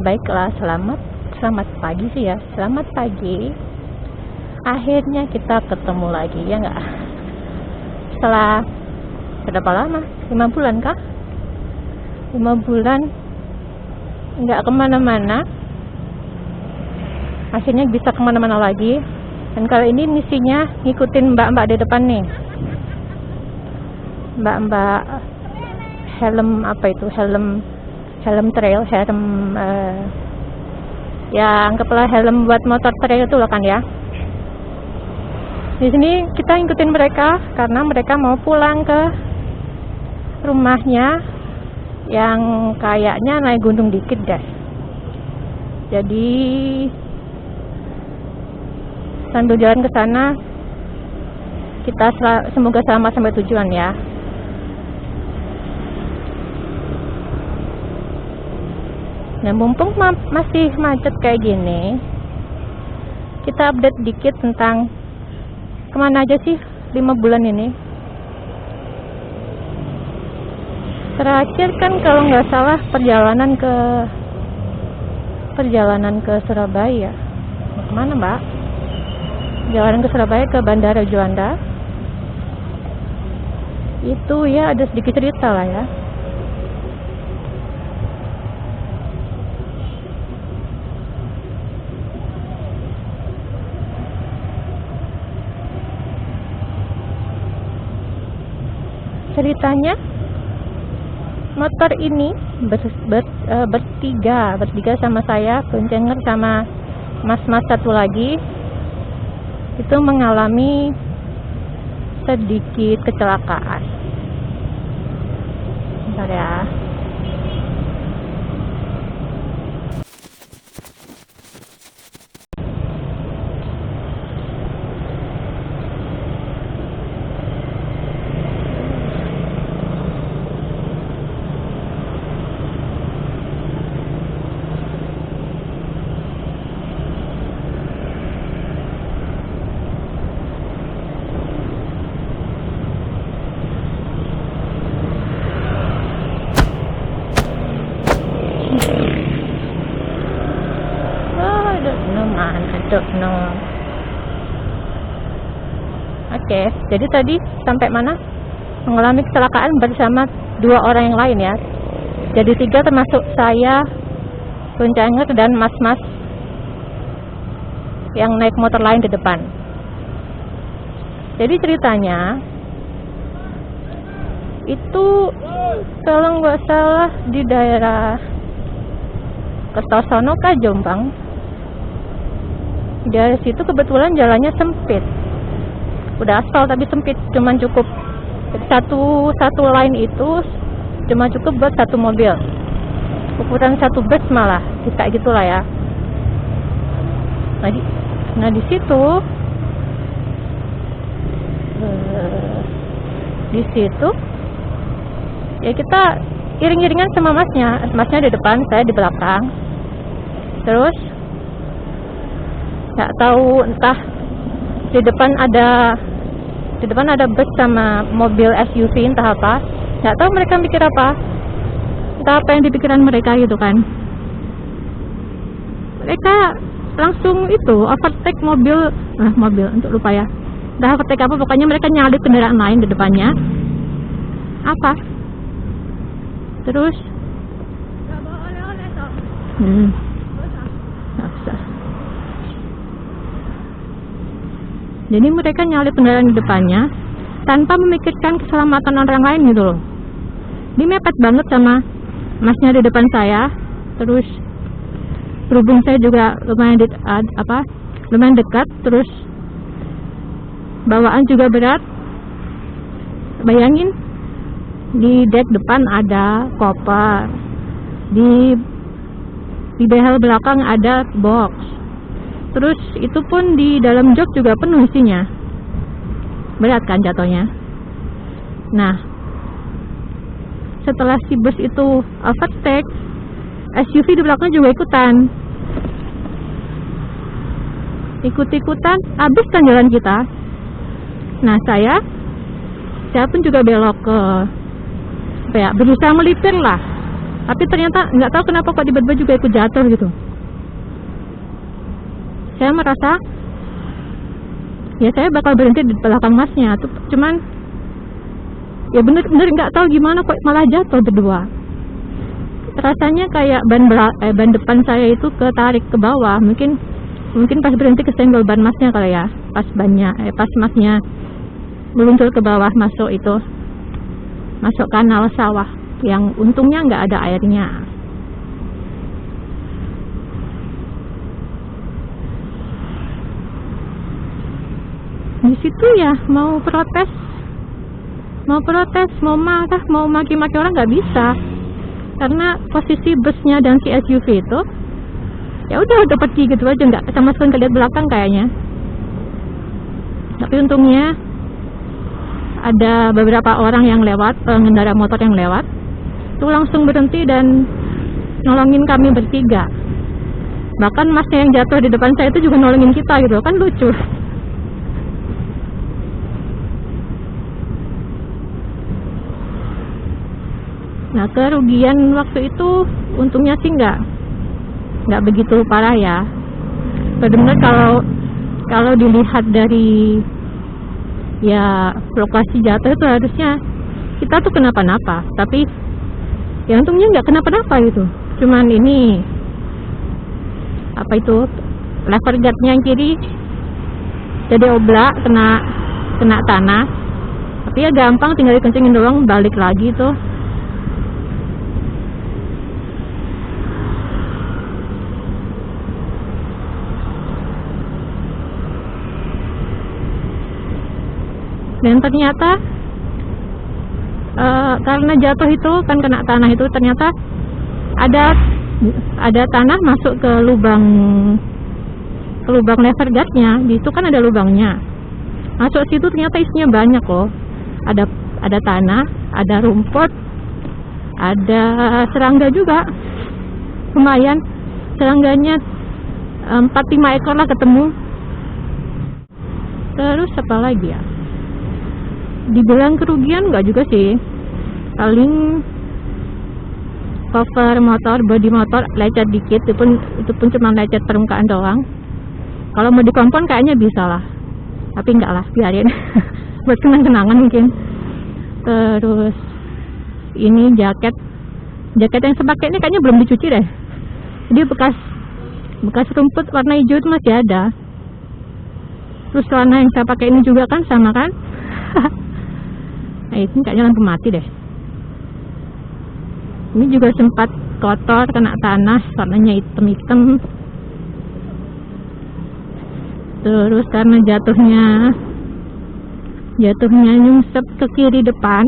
Baiklah, selamat pagi sih ya. Selamat pagi. Akhirnya kita ketemu lagi, ya nggak? Setelah berapa lama? 5 bulan kah? 5 bulan nggak kemana-mana. Akhirnya bisa kemana-mana lagi. Dan kali ini misinya ngikutin mbak-mbak di depan nih. Mbak-mbak helm apa itu? Helm trail, ya anggaplah helm buat motor trail itu loh kan ya. Di sini kita ngikutin mereka karena mereka mau pulang ke rumahnya yang kayaknya naik gunung dikit deh. Jadi sambil jalan ke sana kita semoga selamat sampai tujuan ya. Nah, mumpung masih macet kayak gini, kita update dikit tentang kemana aja sih 5 bulan ini. Terakhir kan kalau nggak salah perjalanan ke Surabaya. Mau kemana mbak? Perjalanan ke Surabaya ke Bandara Juanda. Itu ya ada sedikit cerita lah ya. Ceritanya motor ini bertiga sama saya, boncengan sama mas-mas satu lagi itu mengalami sedikit kecelakaan. Bentar ya. Oke, jadi tadi sampai mana? Mengalami kecelakaan bersama 2 orang yang lain ya. Jadi 3 termasuk saya, boncengan dan mas-mas yang naik motor lain di depan. Jadi ceritanya itu kalau nggak salah di daerah Kertosono kah Jombang. Dari situ kebetulan jalannya sempit. Udah aspal tapi sempit, cuman cukup satu line itu cuma cukup buat 1 mobil. Ukuran 1 bus malah, kayak gitulah ya. Nah di situ ya kita iring-iringan sama masnya di depan, saya di belakang. Terus nggak tahu entah di depan ada bus sama mobil SUV entah apa, nggak tahu mereka mikir apa, entah apa yang dipikiran mereka gitu kan. Mereka langsung itu overtake mobil untuk lupa ya, entah overtake apa, pokoknya mereka nyalip kendaraan lain di depannya apa. Terus nggak bawa oleh-oleh toh. Nggak usah. Jadi mereka nyalip kendaraan di depannya tanpa memikirkan keselamatan orang lain gitu loh. Ini mepet banget sama masnya di depan saya. Terus berhubung saya juga lumayan dekat, terus bawaan juga berat. Bayangin di dek depan ada koper, di behel belakang ada box. Terus itu pun di dalam jok juga penuh isinya. Berat kan jatuhnya. Nah, setelah si bus itu overtake, SUV di belakang juga ikut-ikutan, habis kan jalan kita. Nah, saya pun juga belok ke berusaha melipir lah Tapi ternyata nggak tahu kenapa kok tiba-tiba juga ikut jatuh gitu. Saya merasa ya saya bakal berhenti di belakang masnya, cuman ya bener-bener nggak tahu gimana kok malah jatuh berdua. Rasanya kayak ban depan saya itu ketarik ke bawah, mungkin pas berhenti kesenggol ban masnya kali ya, pas masnya meluncur ke bawah masuk kanal sawah yang untungnya nggak ada airnya. Di situ ya mau protes, mau marah, mau maki-maki orang nggak bisa, karena posisi busnya dan si SUV itu ya udah pergi gitu aja, nggak sama sekali nggak lihat belakang kayaknya. Tapi untungnya ada beberapa orang yang lewat, pengendara motor yang lewat itu langsung berhenti dan nolongin kami bertiga. Bahkan masnya yang jatuh di depan saya itu juga nolongin kita gitu, kan lucu. Nah, kerugian waktu itu untungnya sih nggak begitu parah ya. Benar-benar kalau dilihat dari ya lokasi jatuh itu harusnya kita tuh kenapa-napa, tapi ya untungnya nggak kenapa-napa gitu. Cuman ini apa itu, lever guardnya yang kiri jadi oblak, kena tanah. Tapi ya gampang, tinggal dikencengin doang, balik lagi tuh. Dan ternyata karena jatuh itu kan kena tanah itu, ternyata ada tanah masuk ke lubang lever guardnya. Di itu kan ada lubangnya, masuk situ ternyata isinya banyak loh. Ada tanah, ada rumput, ada serangga juga, lumayan. Serangganya 4-5 ekor lah ketemu. Terus apa lagi ya, dibilang kerugian enggak juga sih, paling cover motor, bodi motor lecet dikit, itu pun cuma lecet permukaan doang. Kalau mau dikompon kayaknya bisa lah, tapi enggak lah, biarin buat kenang-kenangan mungkin. Terus ini jaket yang saya pakai ini kayaknya belum dicuci deh, jadi bekas rumput warna hijau itu masih ada. Terus celana yang saya pakai ini juga kan sama kan. Nah, ini kayaknya lampu mati deh. Ini juga sempat kotor, kena tanah, warnanya hitam-hitam. Terus karena jatuhnya nyungsep ke kiri depan,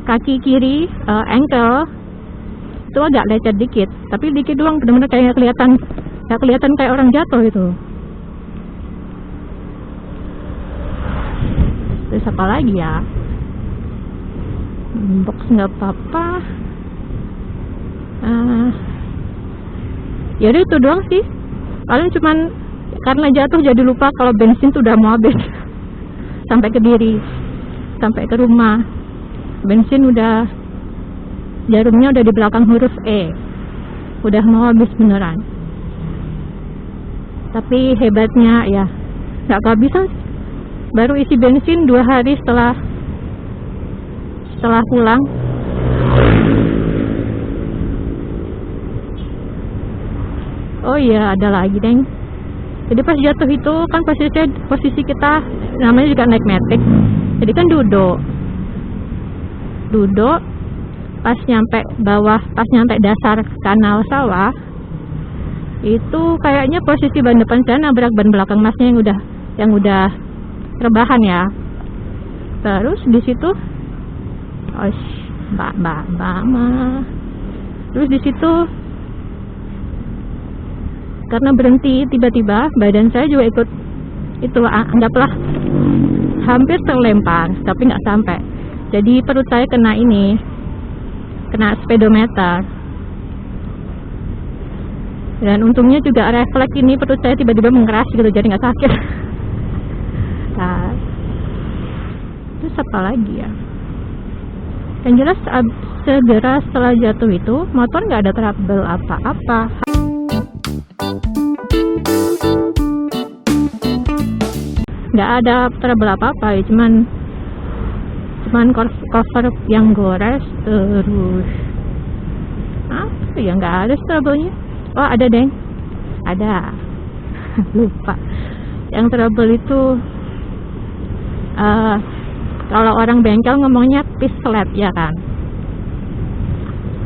kaki kiri, ankle itu agak lecet dikit, tapi dikit doang, benar-benar kayak kelihatan kayak orang jatuh itu. Terus apa lagi ya, box nggak apa-apa. Ya udah itu doang sih, paling cuman karena jatuh jadi lupa kalau bensin tuh udah mau habis. Sampai ke diri, sampai ke rumah, bensin udah, jarumnya udah di belakang huruf E, udah mau habis beneran. Tapi hebatnya ya nggak kehabisan, baru isi bensin 2 hari setelah pulang. Oh iya, ada lagi deng. Jadi pas jatuh itu kan posisi kita namanya juga naik matic, jadi kan duduk pas nyampe bawah, pas nyampe dasar kanal sawah itu kayaknya posisi ban depan saya nabrak ban belakang masnya yang udah rebahan ya. Terus di situ terus di situ karena berhenti tiba-tiba, badan saya juga ikut itu, anggaplah hampir terlempar, tapi nggak sampai. Jadi perut saya kena speedometer. Dan untungnya juga refleks ini, perut saya tiba-tiba mengeras gitu, jadi nggak sakit. Nah, terus apa lagi ya? Yang jelas segera setelah jatuh itu motor nggak ada trouble apa-apa. Nggak ada trouble apa-apa ya, cuman cover yang gores, terus apa ya, nggak ada trouble-nya. Oh ada deng, ada. Lupa. Yang trouble itu kalau orang bengkel ngomongnya piece slab ya kan,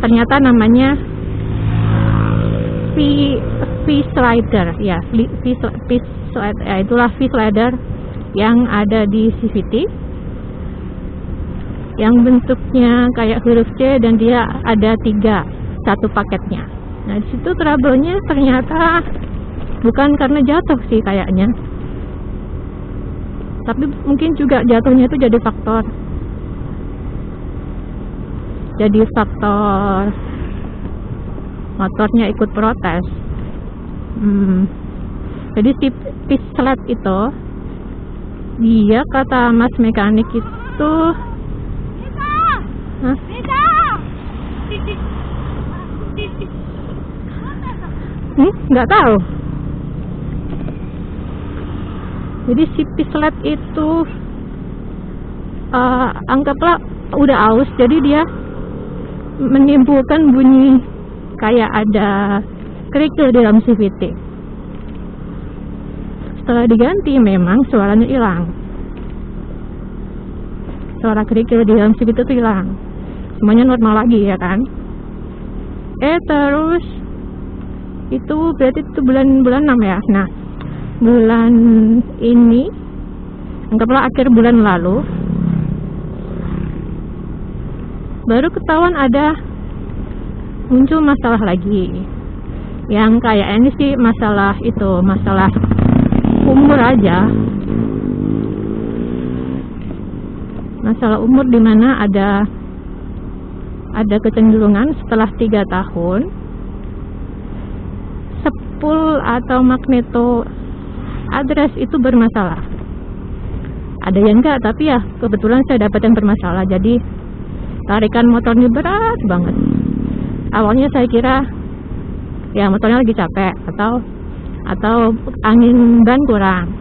ternyata namanya V-slider ya, V-slider ya, itulah V-slider yang ada di CVT yang bentuknya kayak huruf C dan dia ada 3 satu paketnya. Nah disitu trouble-nya ternyata bukan karena jatuh sih kayaknya, tapi mungkin juga jatuhnya itu jadi faktor motornya ikut protes. Jadi si piece slab itu, dia kata mas mekanik itu nggak tahu. Jadi si piece slab itu anggaplah udah aus, jadi dia menimbulkan bunyi kayak ada kerikil di dalam CVT. Setelah diganti memang suaranya hilang, suara kerikil di dalam CVT itu hilang, semuanya normal lagi ya kan. Terus itu berarti itu bulan 6 ya. Nah bulan ini, anggaplah akhir bulan lalu, baru ketahuan ada muncul masalah lagi. Yang kayak ini sih masalah umur aja, masalah umur, dimana ada kecenderungan setelah 3 tahun spool atau magneto address itu bermasalah. Ada yang enggak, tapi ya kebetulan saya dapat yang bermasalah, jadi tarikan motornya berat banget. Awalnya saya kira ya motornya lagi capek, atau angin ban kurang,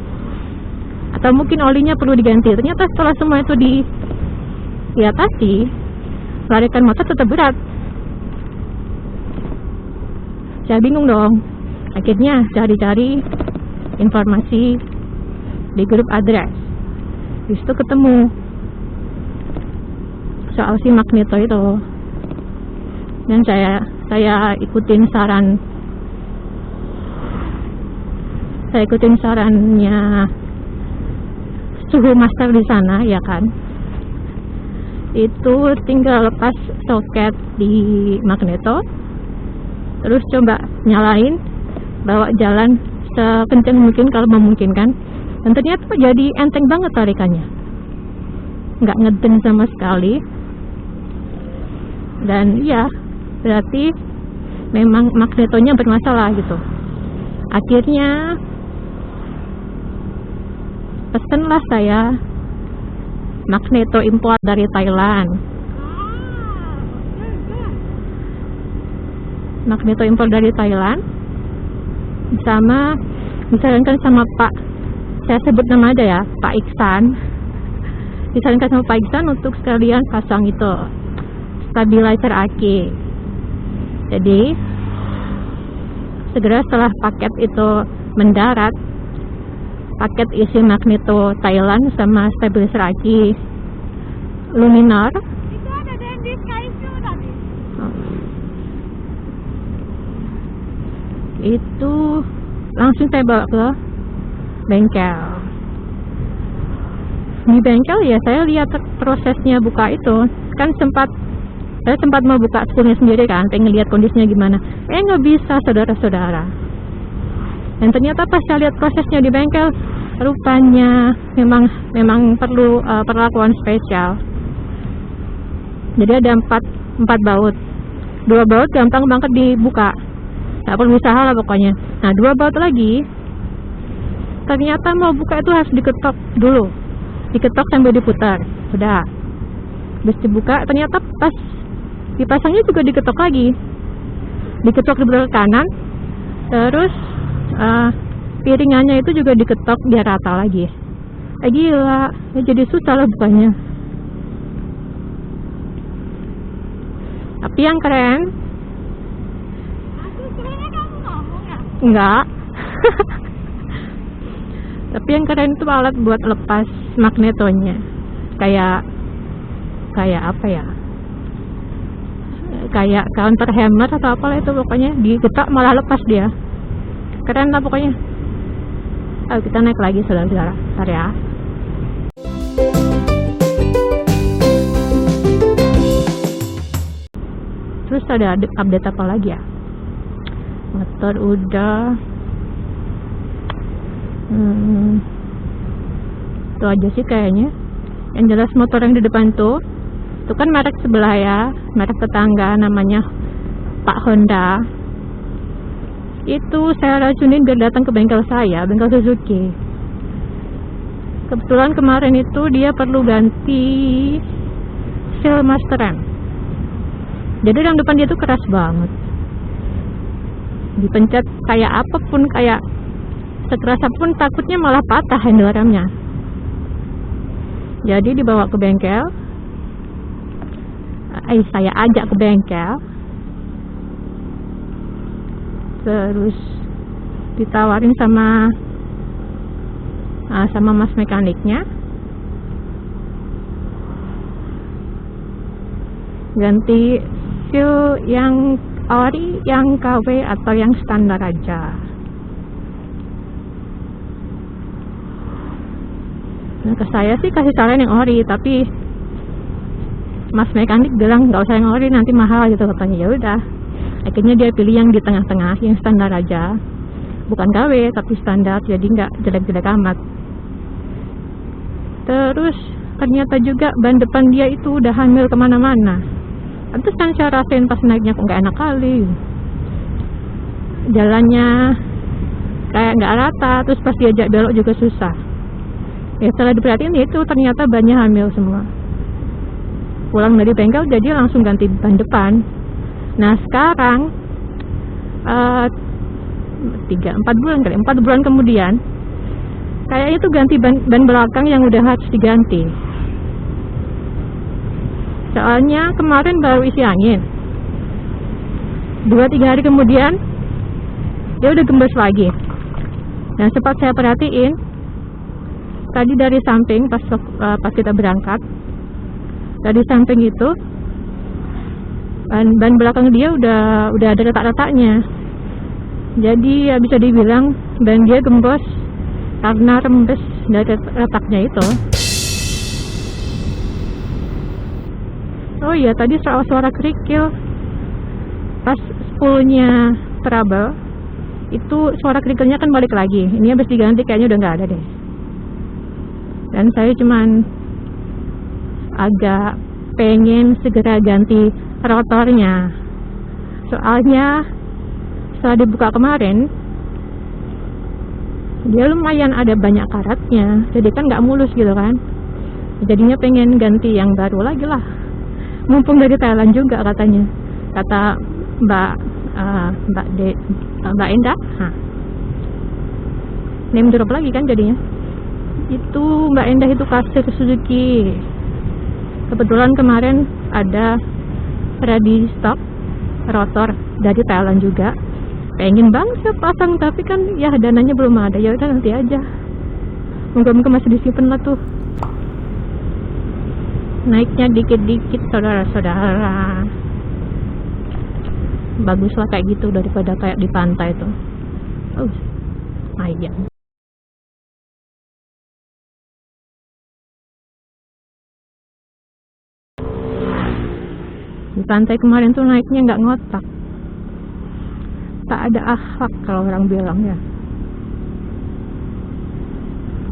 atau mungkin olinya perlu diganti. Ternyata setelah semua itu diatasi, tarikan motor tetap berat. Saya bingung dong. Akhirnya cari-cari informasi di grup address. Di situ ketemu soal si magneto itu, dan saya ikutin sarannya suhu master di sana ya kan. Itu tinggal lepas soket di magneto, terus coba nyalain, bawa jalan sekencang mungkin kalau memungkinkan, dan ternyata jadi enteng banget tarikannya, nggak ngeden sama sekali. Dan ya berarti memang magnetonya bermasalah gitu. Akhirnya pesenlah saya magneto import dari Thailand. Magneto impor dari Thailand, sama disarankan sama Pak, saya sebut nama aja ya, Pak Iksan. Disarankan sama Pak Iksan untuk sekalian pasang itu stabilizer aki. Jadi segera setelah paket itu mendarat, paket isi magneto Thailand sama stabilizer aki luminar, itu ada di Skyview tadi. Itu langsung saya bawa ke bengkel. Di bengkel ya saya lihat prosesnya buka itu, kan saya sempat mau buka spoolnya sendiri kan, pengen lihat kondisinya gimana. Nggak bisa saudara-saudara. Dan ternyata pas saya lihat prosesnya di bengkel, rupanya memang perlu perlakuan spesial. Jadi ada 4 baut. 2 baut gampang banget dibuka, nggak perlu usaha lah pokoknya. Nah 2 baut lagi, ternyata mau buka itu harus diketok dulu, diketok sambil diputar. Udah, Habis dibuka ternyata pas dipasangnya juga diketok lagi, diketok di belakang kanan, terus piringannya itu juga diketok biar rata lagi. Gila, ya jadi susah lah bukanya. Tapi yang keren, Aku kira kamu ngomong ya. enggak. Tapi yang keren itu alat buat lepas magnetonya. Kayak apa ya? Kayak counter hammer atau apalah itu, pokoknya digetak malah lepas dia. Keren lah pokoknya. Ayo kita naik lagi saudara-saudara. Bentar ya. Terus ada update apa lagi ya? Motor udah. Itu aja sih kayaknya. Yang jelas motor yang di depan tuh, itu kan merek sebelah ya, merek tetangga namanya Pak Honda. Itu saya racunin biar datang ke bengkel saya, bengkel Suzuki. Kebetulan kemarin itu dia perlu ganti seal master rem. Jadi yang depan dia tuh keras banget. Dipencet kayak apapun, kayak sekeras apapun takutnya malah patah handle remnya. Jadi dibawa ke bengkel. Saya ajak ke bengkel. Terus ditawarin sama mas mekaniknya ganti seal yang ori, yang KW atau yang standar aja. Nah, ke saya sih kasih saran yang ori, tapi mas mekanik bilang nggak usah yang ori, nanti mahal gitu katanya. Ya udah, akhirnya dia pilih yang di tengah-tengah, yang standar aja, bukan KW tapi standar, jadi nggak jelek-jelek amat. Terus ternyata juga ban depan dia itu udah hamil kemana-mana. Terus kan saya rasain pas naiknya kok nggak enak kali, jalannya kayak nggak rata, terus pas diajak belok juga susah. Ya setelah diperhatiin itu ternyata bannya hamil semua. Pulang dari bengkel jadi langsung ganti ban depan. Nah sekarang 4 bulan kemudian kayaknya itu ganti ban belakang yang udah harus diganti. Soalnya kemarin baru isi angin, 2-3 hari kemudian dia udah gembes lagi. Dan sempat saya perhatiin tadi dari samping pas kita berangkat, dari samping itu ban belakang dia udah ada retak-retaknya. Jadi ya bisa dibilang ban dia gembos karena rembes dari retaknya itu. Oh iya, tadi suara kerikil pas spoolnya trouble itu, suara kerikilnya kan balik lagi. Ini habis diganti kayaknya udah nggak ada deh. Dan saya cuman agak pengen segera ganti rotornya, soalnya setelah dibuka kemarin dia lumayan ada banyak karatnya, jadi kan nggak mulus gitu kan. Jadinya pengen ganti yang baru lagi lah, mumpung dari Thailand juga katanya, kata Mbak Endah. Name drop lagi kan jadinya. Itu Mbak Endah itu kasir Suzuki. Kebetulan kemarin ada ready stock rotor dari Thailand juga. Pengen banget saya pasang, tapi kan ya dananya belum ada. Ya udah nanti aja. Moga-moga masih disimpan lah tuh. Naiknya dikit-dikit saudara-saudara. Baguslah kayak gitu daripada kayak di pantai tuh. Ayam. Di pantai kemarin tuh naiknya nggak ngotak, tak ada akhlak kalau orang bilang ya.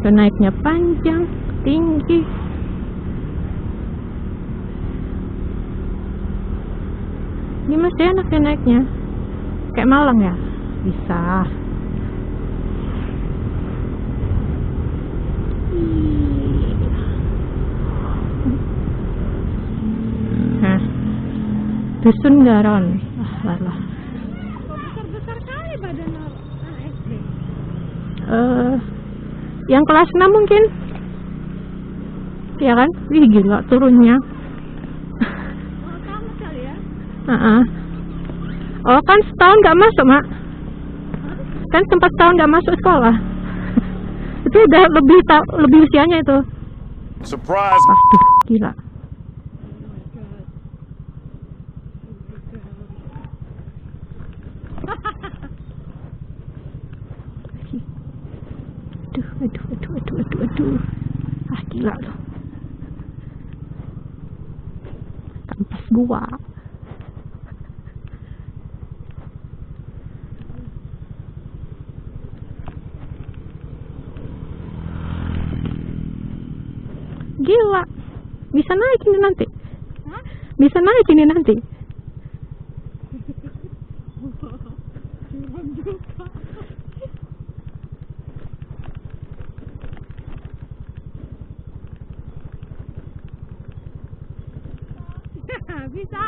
Dan naiknya panjang, tinggi. Ini masih enak ya naiknya, kayak Malang ya, bisa. Nah, Dusun Garon. Lah. Besar-besar kali badan anak SD. Yang kelas 6 mungkin. Ya kan? Wih gila turunnya. Oh, kamu kali ya? Oh kan setahun gak masuk, Mak. Kan sempat setahun gak masuk sekolah. Itu udah lebih usianya itu. Surprise! Aduh, gila. Aduh. Ah, gila loh. Kampas gua. Gila. Bisa naik ini nanti. Hah? Bisa naik ini nanti. Curam juga. Bisa.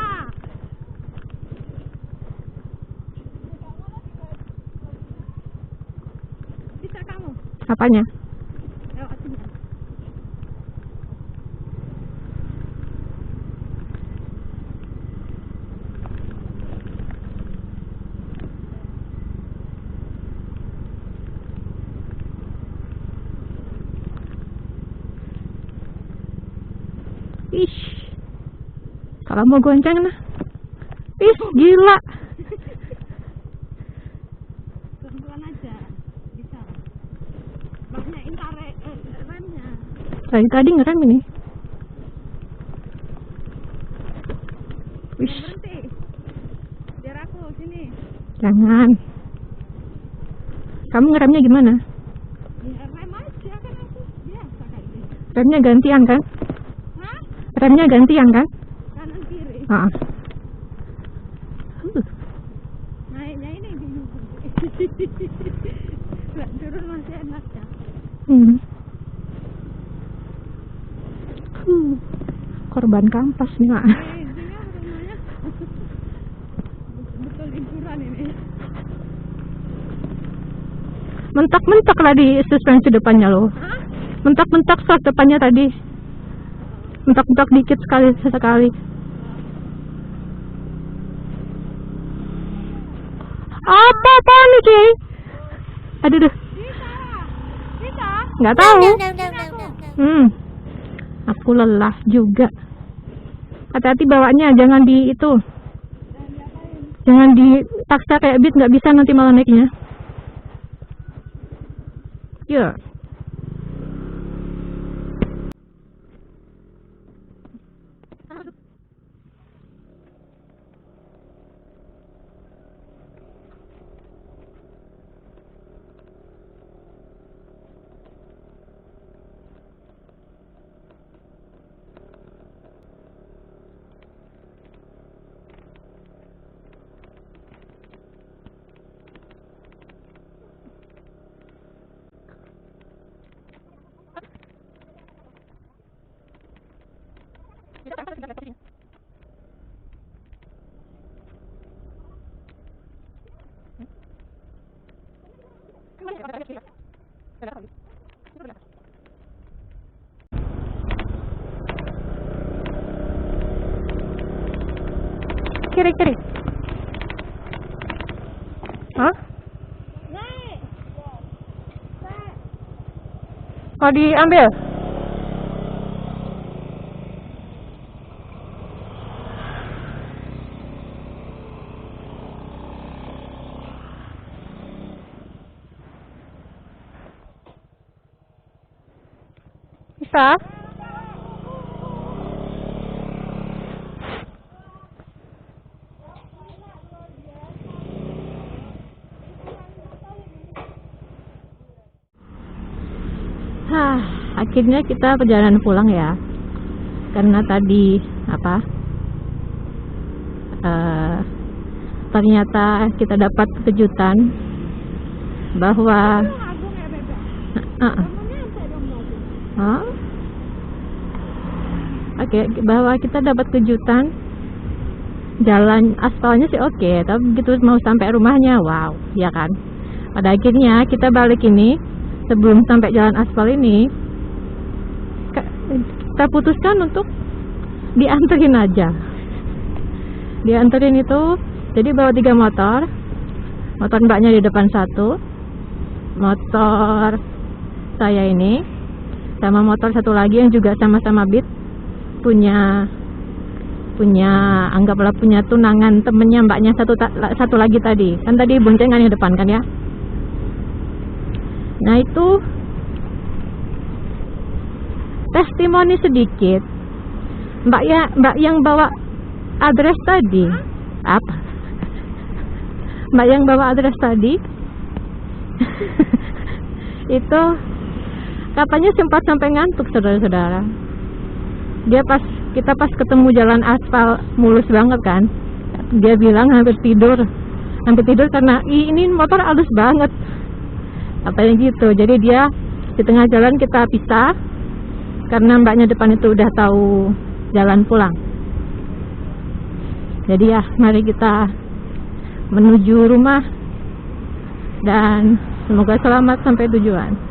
Bisa kamu? Apanya? Lewat sini. Ish. Kalau mau gonceng nah. Ish, gila. Pelan-pelan aja. Bisa. Banyakin remnya. Tadi ngerem ini. Wish, Berhenti. Biar aku sini. jangan. Kamu ngeremnya gimana? Ya rem aja kan aku biasa kayak gini. Remnya gantian kan? Hah? Remnya gantian kan? Kanan kiri. Ah. Naiknya ini bingung. Nggak turun masih enak ya. Korban kampas nih, Mak. Intinya rumahnya betul liburan ini. Mentak-mentak lah di suspensi depannya loh. Hah? Mentak-mentak sos depannya tadi. Mentak-mentak dikit sekali. Apa nih, Ci? Aduh. Bisa. Bisa. Nggak tahu. Aku lelah juga. Hati-hati bawanya, jangan di itu. Jangan dipaksa kayak beat, nggak bisa nanti malah naiknya. Ya. Kiri. Hah? Naik. Mau diambil? Bisa? Akhirnya kita perjalanan pulang ya, karena tadi ternyata kita dapat kejutan bahwa Agung ya bebek. Kamu nyampe dong mobil. Oke, bahwa kita dapat kejutan. Jalan aspalnya sih oke, tapi begitu mau sampai rumahnya, wow, ya kan. Pada akhirnya kita balik ini, sebelum sampai jalan aspal ini, kita putuskan untuk dianterin aja. Dianterin itu, jadi bawa 3 motor, motor mbaknya di depan 1, motor saya ini, sama motor satu lagi yang juga sama-sama Beat, punya anggaplah punya tunangan temennya mbaknya satu lagi tadi kan, tadi boncengan yang depan kan ya. Nah itu testimoni sedikit mbak yang bawa address tadi. Apa mbak yang bawa address tadi itu katanya sempat sampai ngantuk, saudara-saudara. Dia kita pas ketemu jalan aspal mulus banget kan, dia bilang hampir tidur karena ini motor halus banget, katanya gitu. Jadi dia di tengah jalan kita pisah karena mbaknya depan itu udah tahu jalan pulang. Jadi ya, mari kita menuju rumah dan semoga selamat sampai tujuan.